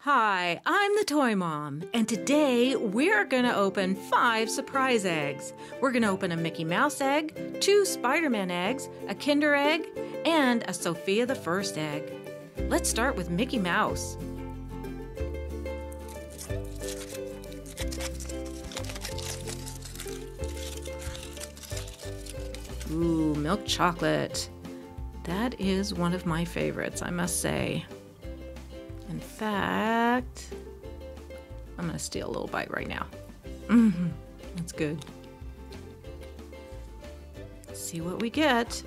Hi, I'm the Toy Mom, and today we're gonna open 5 surprise eggs. We're gonna open a Mickey Mouse egg, 2 Spider-Man eggs, a Kinder egg, and a Sophia the First egg. Let's start with Mickey Mouse. Ooh, milk chocolate. That is one of my favorites, I must say. In fact, I'm going to steal a little bite right now. That's good. Let's see what we get.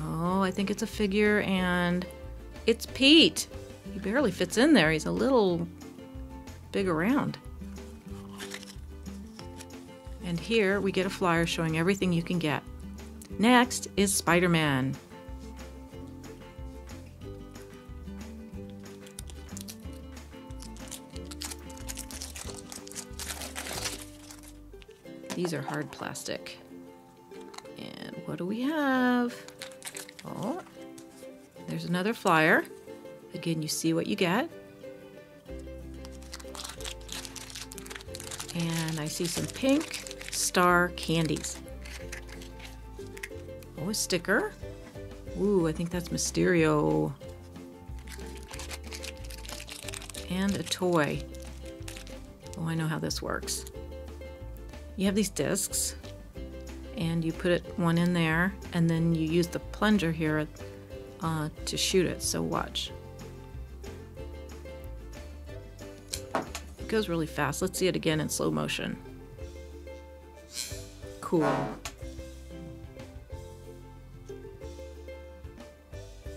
Oh, I think it's a figure, and it's Pete. He barely fits in there. He's a little big around. And here we get a flyer showing everything you can get. Next is Spider-Man. These are hard plastic. And what do we have? Oh, there's another flyer. Again, you see what you get. And I see some pink star candies. Oh, a sticker. Ooh, I think that's Mysterio. And a toy. Oh, I know how this works. You have these discs, and you put one in there, and then you use the plunger here to shoot it, so watch. It goes really fast. Let's see it again in slow motion. Cool.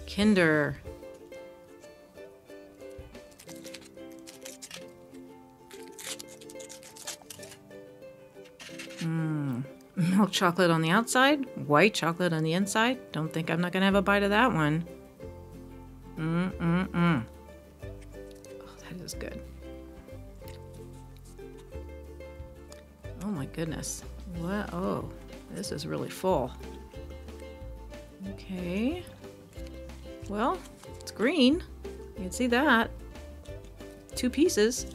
Kinder. Milk chocolate on the outside, white chocolate on the inside. Don't think I'm not gonna have a bite of that one. Oh, that is good. Oh my goodness. What? Oh, this is really full. Okay. Well, it's green. You can see that. 2 pieces.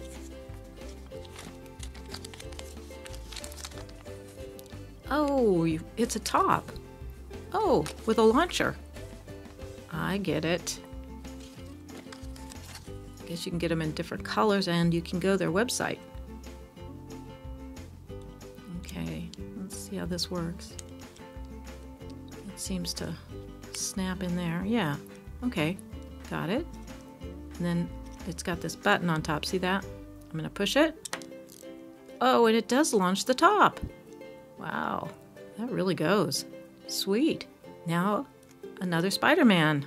Oh, it's a top. Oh, with a launcher. I get it. I guess you can get them in different colors, and you can go to their website. Okay, let's see how this works. It seems to snap in there. Yeah, okay, got it. And then it's got this button on top. See that? I'm gonna push it. Oh, and it does launch the top. Wow, that really goes. Sweet. Now, another Spider-Man.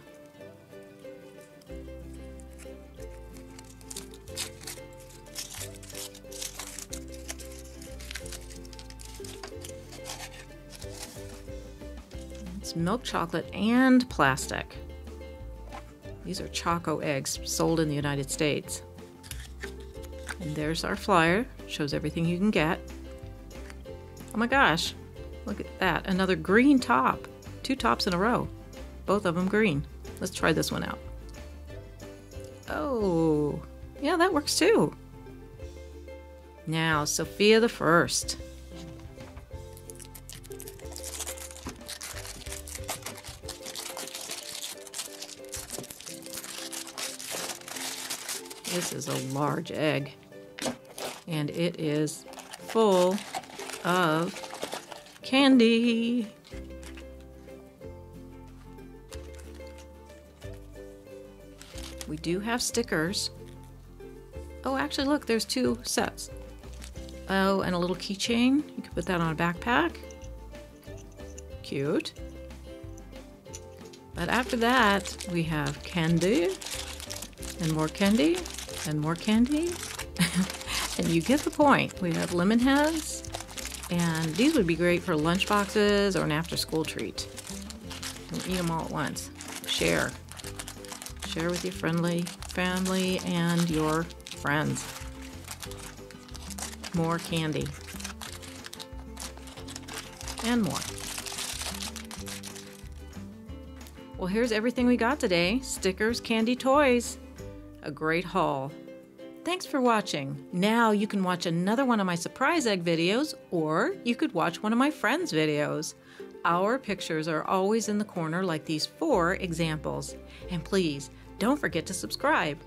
It's milk chocolate and plastic. These are Choco eggs sold in the United States. And there's our flyer. Shows everything you can get. Oh my gosh, look at that. Another green top. 2 tops in a row. Both of them green. Let's try this one out. Oh, yeah, that works too. Now, Sophia the First. This is a large egg, and it is full of candy. We do have stickers. Oh, actually, look, there's 2 sets. Oh, and a little keychain. You can put that on a backpack. Cute. But after that, we have candy, and more candy, and more candy. And you get the point. We have lemon heads. And these would be great for lunch boxes or an after-school treat. You can eat them all at once. Share. Share with your family and your friends. More candy. And more. Well, here's everything we got today. Stickers, candy, toys. A great haul. Thanks for watching. Now you can watch another one of my surprise egg videos, or you could watch one of my friends' videos. Our pictures are always in the corner like these 4 examples. And please, don't forget to subscribe.